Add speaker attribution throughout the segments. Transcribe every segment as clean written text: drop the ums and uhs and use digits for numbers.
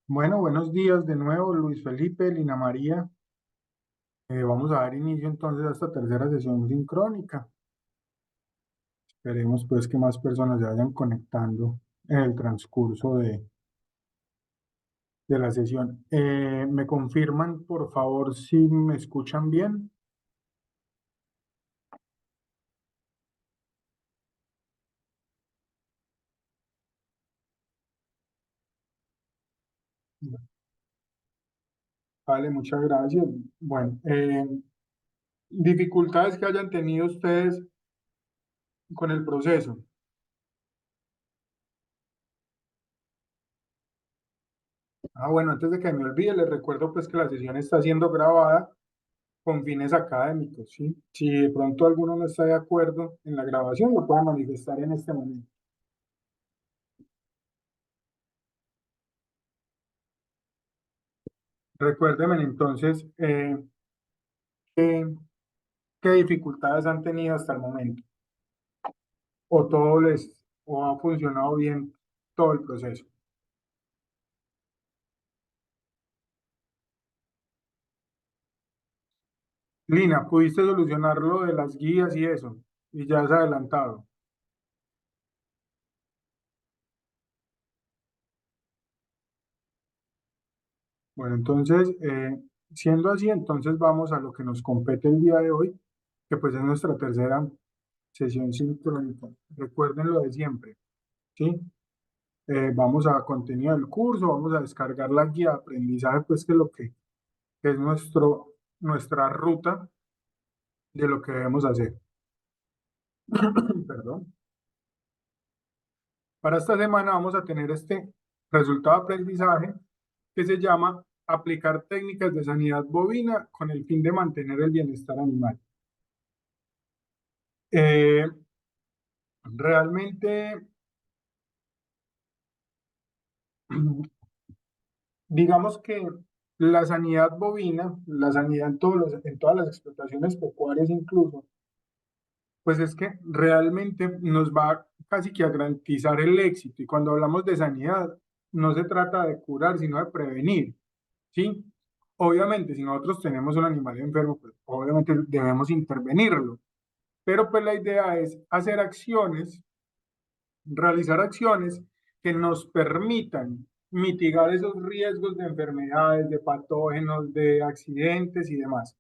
Speaker 1: Bueno, buenos días de nuevo, Luis Felipe, Lina María. Vamos a dar inicio entonces a esta tercera sesión sincrónica. Esperemos pues que más personas se vayan conectando en el transcurso de la sesión. ¿Me confirman, por favor, si me escuchan bien? Vale, muchas gracias. Bueno, dificultades que hayan tenido ustedes con el proceso. Bueno, antes de que me olvide, les recuerdo pues que la sesión está siendo grabada con fines académicos, ¿sí? Si de pronto alguno no está de acuerdo en la grabación, lo puede manifestar en este momento. Recuérdenme entonces qué, qué dificultades han tenido hasta el momento, o todo les, o ha funcionado bien todo el proceso. Lina, ¿pudiste solucionar lo de las guías y eso? Y ya has adelantado. Bueno, entonces, siendo así, entonces vamos a lo que nos compete el día de hoy, que pues es nuestra tercera sesión sincrónica. Recuerden lo de siempre, ¿sí? Vamos a contenido del curso, vamos a descargar la guía de aprendizaje, pues que es lo que es nuestra ruta de lo que debemos hacer. Perdón. Para esta semana vamos a tener este resultado de aprendizaje que se llama aplicar técnicas de sanidad bovina con el fin de mantener el bienestar animal. Eh, realmente, digamos que la sanidad bovina, la sanidad en todas las explotaciones pecuarias incluso, pues es que realmente nos va casi que a garantizar el éxito. Y cuando hablamos de sanidad, no se trata de curar, sino de prevenir, ¿sí? Obviamente, si nosotros tenemos un animal enfermo, pues obviamente debemos intervenirlo. Pero pues la idea es hacer acciones, realizar acciones que nos permitan mitigar esos riesgos de enfermedades, de patógenos, de accidentes y demás,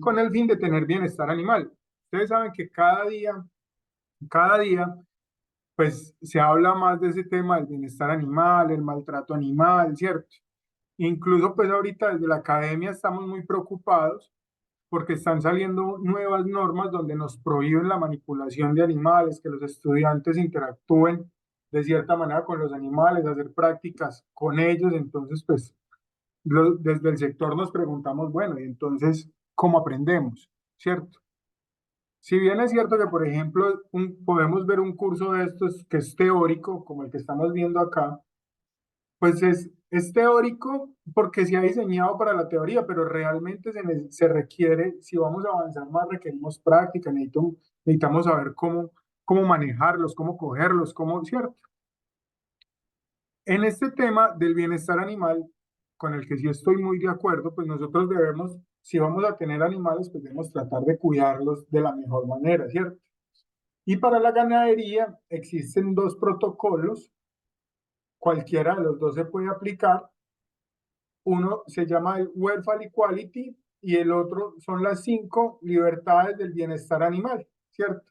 Speaker 1: con el fin de tener bienestar animal. Ustedes saben que cada día, pues se habla más de ese tema del bienestar animal, el maltrato animal, ¿cierto? Incluso pues ahorita desde la academia estamos muy preocupados porque están saliendo nuevas normas donde nos prohíben la manipulación de animales, que los estudiantes interactúen de cierta manera con los animales, hacer prácticas con ellos. Entonces, pues desde el sector nos preguntamos, bueno, y entonces, ¿cómo aprendemos? ¿Cierto? Si bien es cierto que, por ejemplo, podemos ver un curso de estos que es teórico, como el que estamos viendo acá, pues es teórico porque se ha diseñado para la teoría, pero realmente se requiere, si vamos a avanzar más, requerimos práctica, necesitamos saber cómo manejarlos, cómo cogerlos, cómo, ¿cierto? En este tema del bienestar animal, con el que sí estoy muy de acuerdo, pues nosotros debemos, si vamos a tener animales, pues debemos tratar de cuidarlos de la mejor manera, ¿cierto? Y para la ganadería existen dos protocolos, cualquiera de los dos se puede aplicar. Uno se llama el Welfare Equality y el otro son las 5 libertades del bienestar animal, ¿cierto?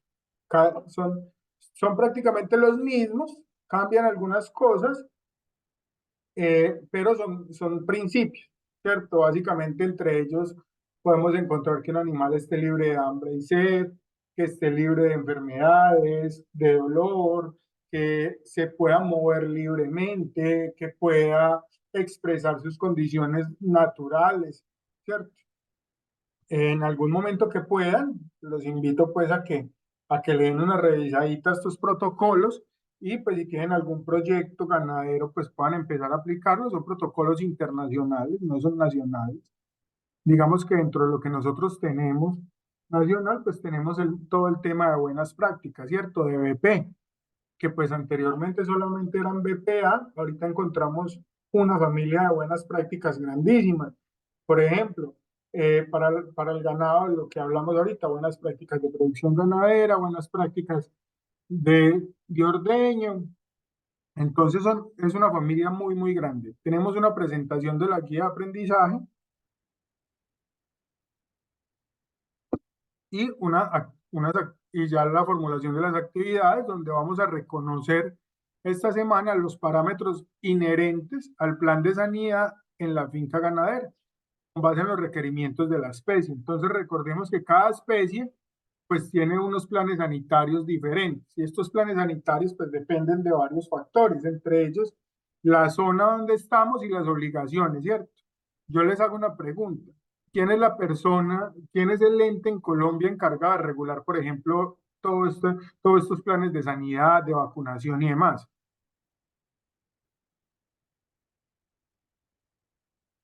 Speaker 1: Son prácticamente los mismos, cambian algunas cosas, pero son principios, ¿cierto? Básicamente entre ellos podemos encontrar que un animal esté libre de hambre y sed, que esté libre de enfermedades, de dolor, que se pueda mover libremente, que pueda expresar sus condiciones naturales, ¿cierto? En algún momento que puedan, los invito pues a que le den una revisadita a estos protocolos y pues si tienen algún proyecto ganadero pues puedan empezar a aplicarlos. Son protocolos internacionales, no son nacionales. Digamos que dentro de lo que nosotros tenemos nacional, pues tenemos todo el tema de buenas prácticas, ¿cierto? De BP, que pues anteriormente solamente eran BPA, ahorita encontramos una familia de buenas prácticas grandísimas. Por ejemplo, para el ganado, lo que hablamos ahorita, buenas prácticas de producción ganadera, buenas prácticas de ordeño. Entonces es una familia muy, muy grande. Tenemos una presentación de la guía de aprendizaje y, y ya la formulación de las actividades, donde vamos a reconocer esta semana los parámetros inherentes al plan de sanidad en la finca ganadera, con base en los requerimientos de la especie. Entonces recordemos que cada especie pues tiene unos planes sanitarios diferentes y estos planes sanitarios pues dependen de varios factores, entre ellos la zona donde estamos y las obligaciones, ¿cierto? Yo les hago una pregunta. ¿Quién es la persona, quién es el ente en Colombia encargado de regular, por ejemplo, todos estos planes de sanidad, de vacunación y demás?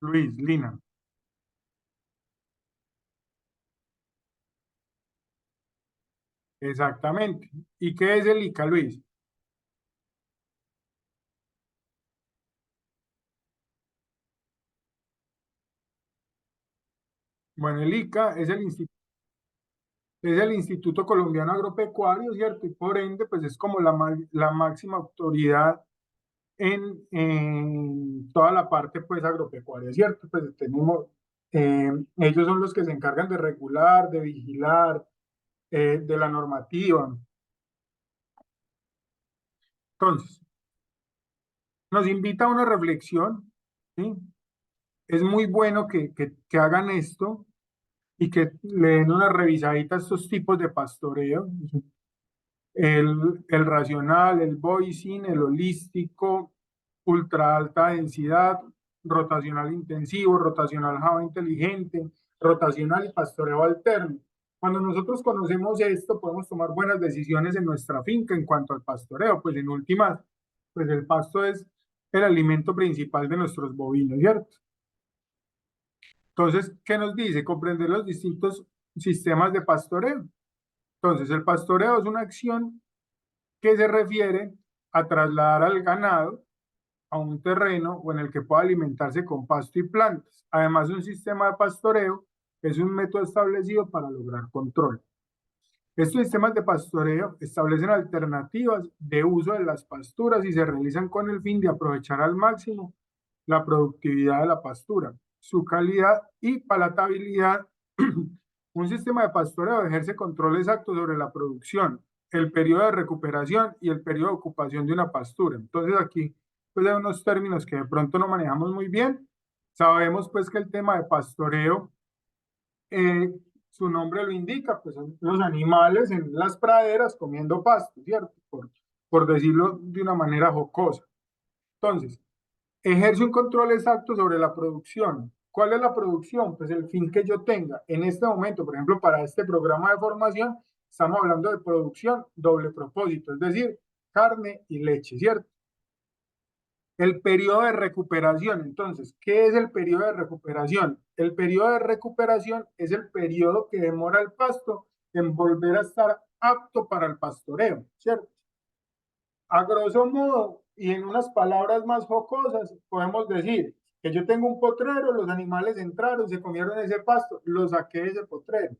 Speaker 1: Luis, Lina, exactamente. ¿Y qué es el ICA, Luis? Bueno, el ICA es el Instituto Colombiano Agropecuario, ¿cierto? Y por ende, pues es como la máxima autoridad en toda la parte, pues, agropecuaria, ¿cierto? Pues tenemos, ellos son los que se encargan de regular, de vigilar, de la normativa. Entonces, nos invita a una reflexión, ¿sí? Es muy bueno que hagan esto y que le den una revisadita a estos tipos de pastoreo. El racional, el voicing, el holístico, ultra alta densidad, rotacional intensivo, rotacional Java inteligente, rotacional y pastoreo alterno. Cuando nosotros conocemos esto, podemos tomar buenas decisiones en nuestra finca en cuanto al pastoreo, pues en últimas, pues el pasto es el alimento principal de nuestros bovinos, ¿cierto? Entonces, ¿qué nos dice? Comprender los distintos sistemas de pastoreo. Entonces, el pastoreo es una acción que se refiere a trasladar al ganado a un terreno o en el que pueda alimentarse con pasto y plantas. Además, un sistema de pastoreo es un método establecido para lograr control. Estos sistemas de pastoreo establecen alternativas de uso de las pasturas y se realizan con el fin de aprovechar al máximo la productividad de la pastura, su calidad y palatabilidad. Un sistema de pastoreo ejerce control exacto sobre la producción, el periodo de recuperación y el periodo de ocupación de una pastura. Entonces aquí pues hay unos términos que de pronto no manejamos muy bien. Sabemos pues que el tema de pastoreo, su nombre lo indica, pues son los animales en las praderas comiendo pasto, ¿cierto? Por decirlo de una manera jocosa. Entonces, ejerce un control exacto sobre la producción. ¿Cuál es la producción? Pues el fin que yo tenga. En este momento, por ejemplo, para este programa de formación, estamos hablando de producción doble propósito, es decir, carne y leche, ¿cierto? El periodo de recuperación. Entonces, ¿qué es el periodo de recuperación? El periodo de recuperación es el periodo que demora el pasto en volver a estar apto para el pastoreo, ¿cierto? A grosso modo, y en unas palabras más jocosas, podemos decir que yo tengo un potrero, los animales entraron, se comieron ese pasto, lo saqué de ese potrero.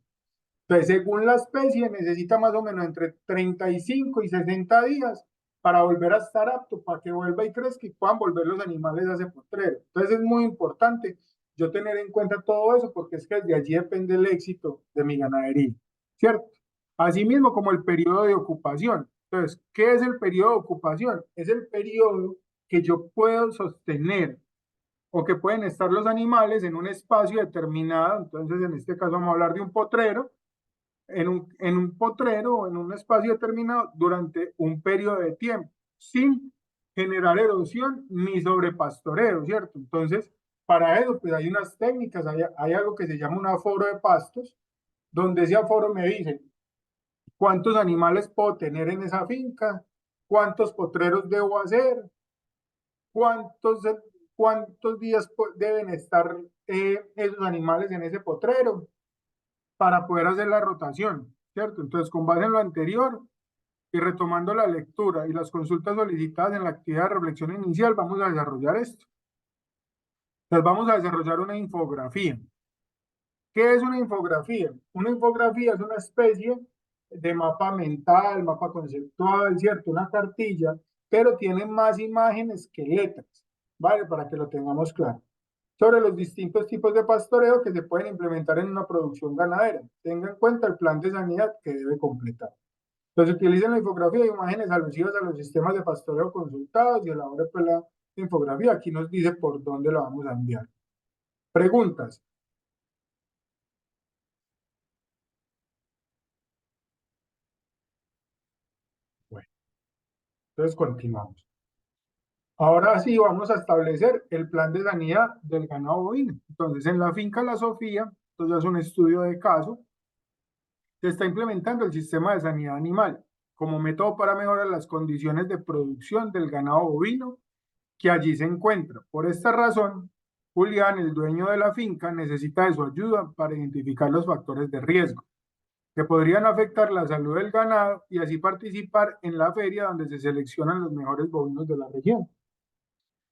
Speaker 1: Entonces, según la especie, necesita más o menos entre 35 y 60 días para volver a estar apto, para que vuelva y crezca y puedan volver los animales a ese potrero. Entonces, es muy importante yo tener en cuenta todo eso, porque es que de allí depende el éxito de mi ganadería, ¿cierto? Asimismo, como el periodo de ocupación. Entonces, ¿qué es el periodo de ocupación? Es el periodo que yo puedo sostener o que pueden estar los animales en un espacio determinado. Entonces, en este caso vamos a hablar de un potrero, en un potrero o en un espacio determinado durante un periodo de tiempo, sin generar erosión ni sobrepastoreo, ¿cierto? Entonces, para eso, pues hay unas técnicas, hay algo que se llama un aforo de pastos, donde ese aforo me dice cuántos animales puedo tener en esa finca, cuántos potreros debo hacer, cuántos, cuántos días deben estar esos animales en ese potrero para poder hacer la rotación, ¿cierto? Entonces, con base en lo anterior y retomando la lectura y las consultas solicitadas en la actividad de reflexión inicial, vamos a desarrollar esto. Entonces vamos a desarrollar una infografía. ¿Qué es una infografía? Una infografía es una especie de mapa mental, mapa conceptual, ¿cierto? Una cartilla, pero tiene más imágenes que letras, ¿vale? Para que lo tengamos claro. Sobre los distintos tipos de pastoreo que se pueden implementar en una producción ganadera. Tenga en cuenta el plan de sanidad que debe completar. Entonces, utilicen la infografía de imágenes alusivas a los sistemas de pastoreo consultados y elabore pues la infografía. Aquí nos dice por dónde la vamos a enviar. Preguntas. Bueno, entonces continuamos. Ahora sí vamos a establecer el plan de sanidad del ganado bovino. Entonces, en la finca La Sofía, entonces es un estudio de caso, se está implementando el sistema de sanidad animal como método para mejorar las condiciones de producción del ganado bovino que allí se encuentra. Por esta razón, Julián, el dueño de la finca, necesita de su ayuda para identificar los factores de riesgo que podrían afectar la salud del ganado y así participar en la feria donde se seleccionan los mejores bovinos de la región.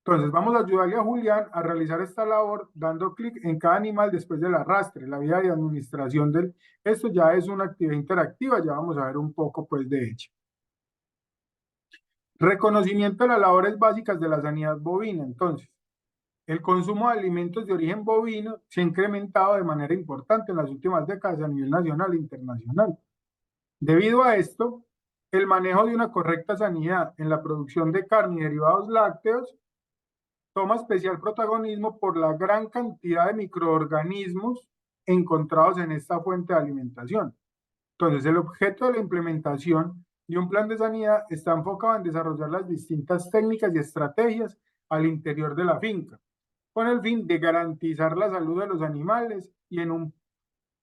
Speaker 1: Entonces, vamos a ayudarle a Julián a realizar esta labor dando clic en cada animal después del arrastre, la vía de administración del... Esto ya es una actividad interactiva, ya vamos a ver un poco pues de hecho. Reconocimiento de las labores básicas de la sanidad bovina. Entonces, el consumo de alimentos de origen bovino se ha incrementado de manera importante en las últimas décadas a nivel nacional e internacional. Debido a esto, el manejo de una correcta sanidad en la producción de carne y derivados lácteos toma especial protagonismo por la gran cantidad de microorganismos encontrados en esta fuente de alimentación. Entonces, el objeto de la implementación de un plan de sanidad está enfocado en desarrollar las distintas técnicas y estrategias al interior de la finca, con el fin de garantizar la salud de los animales y en un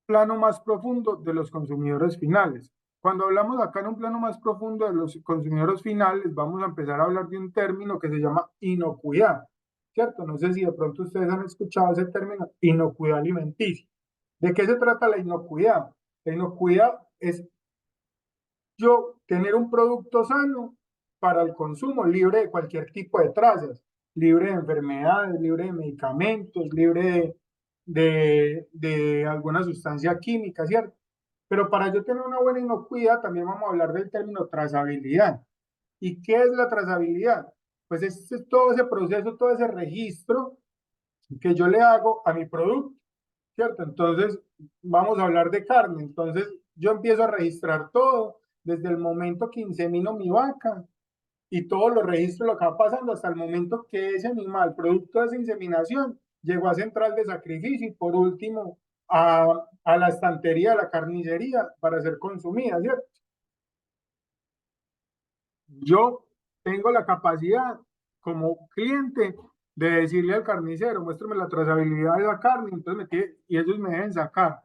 Speaker 1: plano más profundo de los consumidores finales. Cuando hablamos acá en un plano más profundo de los consumidores finales, vamos a empezar a hablar de un término que se llama inocuidad, ¿cierto? No sé si de pronto ustedes han escuchado ese término, inocuidad alimenticia. ¿De qué se trata la inocuidad? La inocuidad es yo tener un producto sano para el consumo, libre de cualquier tipo de trazas, libre de enfermedades, libre de medicamentos, libre de alguna sustancia química, ¿cierto? Pero para yo tener una buena inocuidad, también vamos a hablar del término trazabilidad. ¿Y qué es la trazabilidad? Pues es todo ese proceso, todo ese registro que yo le hago a mi producto, ¿cierto? Entonces, vamos a hablar de carne. Entonces, yo empiezo a registrar todo, desde el momento que insemino mi vaca y todos los registros, lo que va pasando hasta el momento que ese animal, producto de esa inseminación, llegó a central de sacrificio y por último a la estantería de la carnicería para ser consumida, ¿cierto? Yo tengo la capacidad como cliente de decirle al carnicero, muéstrame la trazabilidad de la carne, entonces y ellos me deben sacar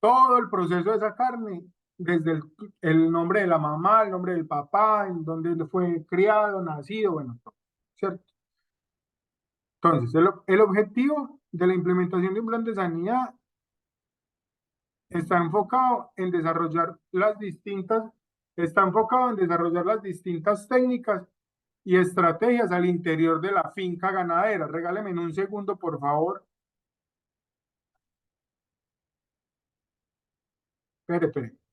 Speaker 1: todo el proceso de esa carne, desde el nombre de la mamá, el nombre del papá, en dónde fue criado, nacido, bueno, todo, ¿cierto? Entonces, el objetivo de la implementación de un plan de sanidad está enfocado en desarrollar está enfocado en desarrollar las distintas técnicas y estrategias al interior de la finca ganadera. Regáleme en un segundo, por favor. Espere, espere.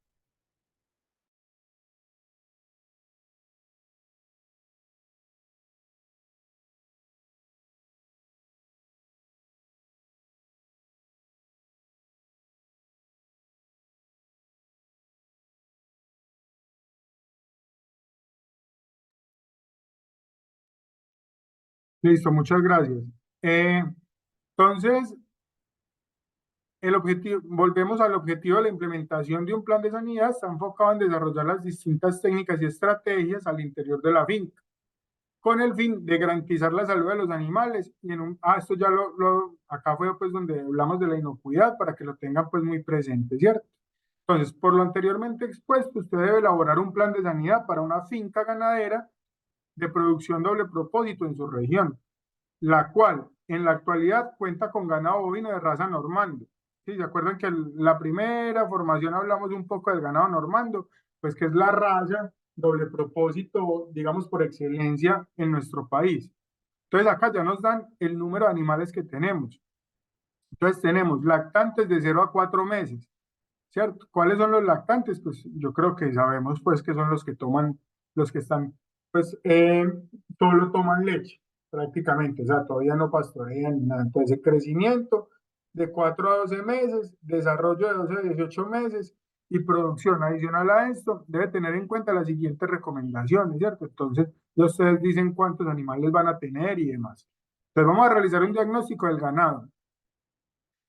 Speaker 1: Listo, muchas gracias. Eh, entonces, volvemos al objetivo de la implementación de un plan de sanidad, está enfocado en desarrollar las distintas técnicas y estrategias al interior de la finca, con el fin de garantizar la salud de los animales. Y esto ya acá fue pues donde hablamos de la inocuidad para que lo tengan pues muy presente, ¿cierto? Entonces, por lo anteriormente expuesto, usted debe elaborar un plan de sanidad para una finca ganadera de producción doble propósito en su región, la cual en la actualidad cuenta con ganado bovino de raza normando. ¿Sí? ¿Se acuerdan que en la primera formación hablamos un poco del ganado normando? Pues que es la raza doble propósito, digamos, por excelencia en nuestro país. Entonces acá ya nos dan el número de animales que tenemos. Entonces tenemos lactantes de 0 a 4 meses, ¿cierto? ¿Cuáles son los lactantes? Pues yo creo que sabemos pues que son los que toman, los que están, pues solo toman leche prácticamente, o sea, todavía no pastorean ni nada. Entonces el crecimiento de 4 a 12 meses, desarrollo de 12 a 18 meses y producción adicional a esto, debe tener en cuenta las siguientes recomendaciones, ¿cierto? Entonces, ya ustedes dicen cuántos animales van a tener y demás. Entonces vamos a realizar un diagnóstico del ganado.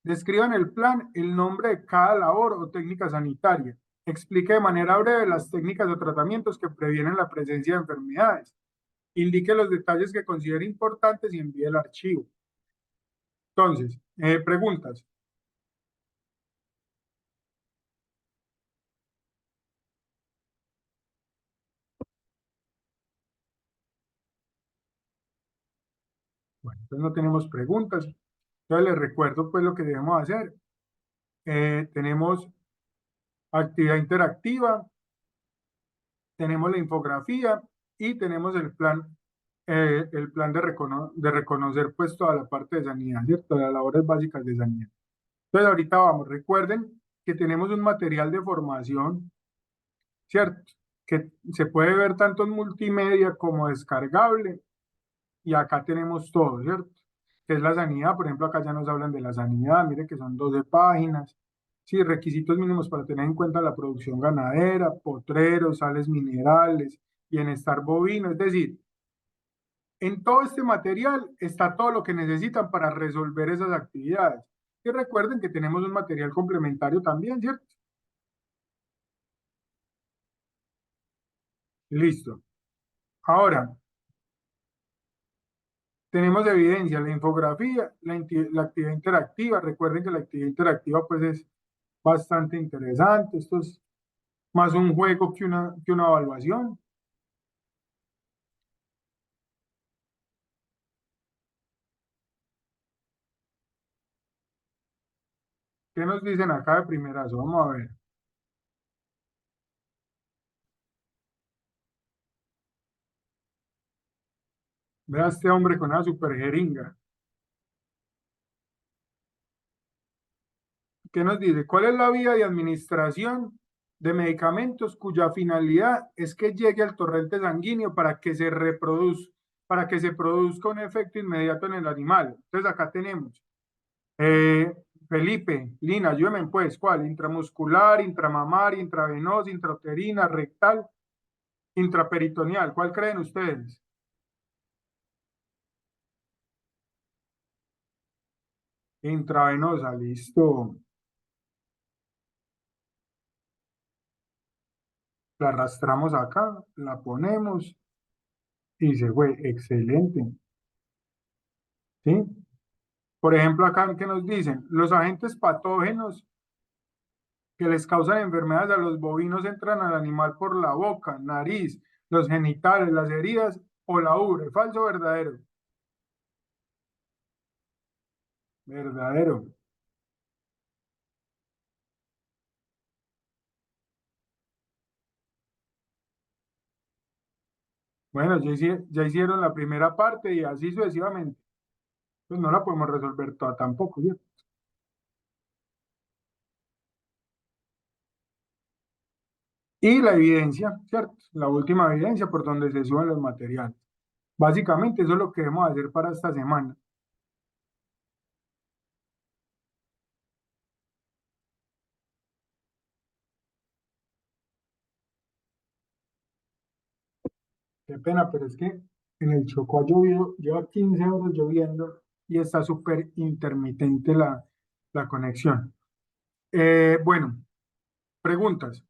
Speaker 1: Describa en el plan el nombre de cada labor o técnica sanitaria. Explique de manera breve las técnicas o tratamientos que previenen la presencia de enfermedades. Indique los detalles que considere importantes y envíe el archivo. Entonces, preguntas. Bueno, entonces no tenemos preguntas. Entonces les recuerdo pues lo que debemos hacer. Tenemos actividad interactiva, tenemos la infografía y tenemos el plan de reconocer pues toda la parte de sanidad, ¿cierto? Las labores básicas de sanidad. Entonces ahorita vamos, recuerden que tenemos un material de formación, ¿cierto? Que se puede ver tanto en multimedia como descargable y acá tenemos todo, ¿cierto? Que es la sanidad, por ejemplo, acá ya nos hablan de la sanidad, mire que son 12 páginas, sí, requisitos mínimos para tener en cuenta la producción ganadera, potreros, sales minerales, bienestar bovino, es decir, en todo este material está todo lo que necesitan para resolver esas actividades. Y recuerden que tenemos un material complementario también, ¿cierto? Listo. Ahora, tenemos evidencia, la infografía, la actividad interactiva. Recuerden que la actividad interactiva pues es bastante interesante. Esto es más un juego que una evaluación. ¿Qué nos dicen acá de primerazo? Vamos a ver. Vea a este hombre con una super jeringa. ¿Qué nos dice? ¿Cuál es la vía de administración de medicamentos cuya finalidad es que llegue al torrente sanguíneo para que se produzca un efecto inmediato en el animal? Entonces acá tenemos Eh, Felipe, Lina, ayúdenme pues, ¿cuál? Intramuscular, intramamar, intravenosa, intrauterina, rectal, intraperitoneal. ¿Cuál creen ustedes? Intravenosa, listo. La arrastramos acá, la ponemos y se fue. Excelente. ¿Sí? Por ejemplo, acá que nos dicen, los agentes patógenos que les causan enfermedades a los bovinos entran al animal por la boca, nariz, los genitales, las heridas o la ubre. ¿Falso o verdadero? Verdadero. Bueno, ya hicieron la primera parte y así sucesivamente. Pues no la podemos resolver toda tampoco, ¿cierto? Y la evidencia, ¿cierto? La última evidencia por donde se suben los materiales. Básicamente eso es lo que debemos hacer para esta semana. Qué pena, pero es que en el Chocó ha llovido, lleva 15 horas lloviendo y está súper intermitente la conexión. Bueno, preguntas.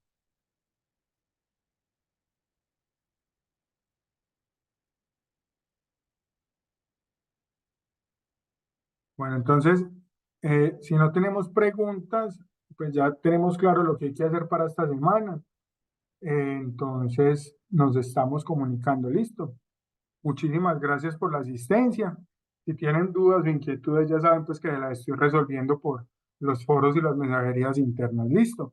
Speaker 1: Bueno, entonces, si no tenemos preguntas, pues ya tenemos claro lo que hay que hacer para esta semana. Entonces, nos estamos comunicando. Listo. Muchísimas gracias por la asistencia. Si tienen dudas o inquietudes, ya saben pues que las estoy resolviendo por los foros y las mensajerías internas. Listo.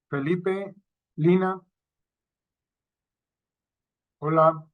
Speaker 1: Felipe, Lina. Hola.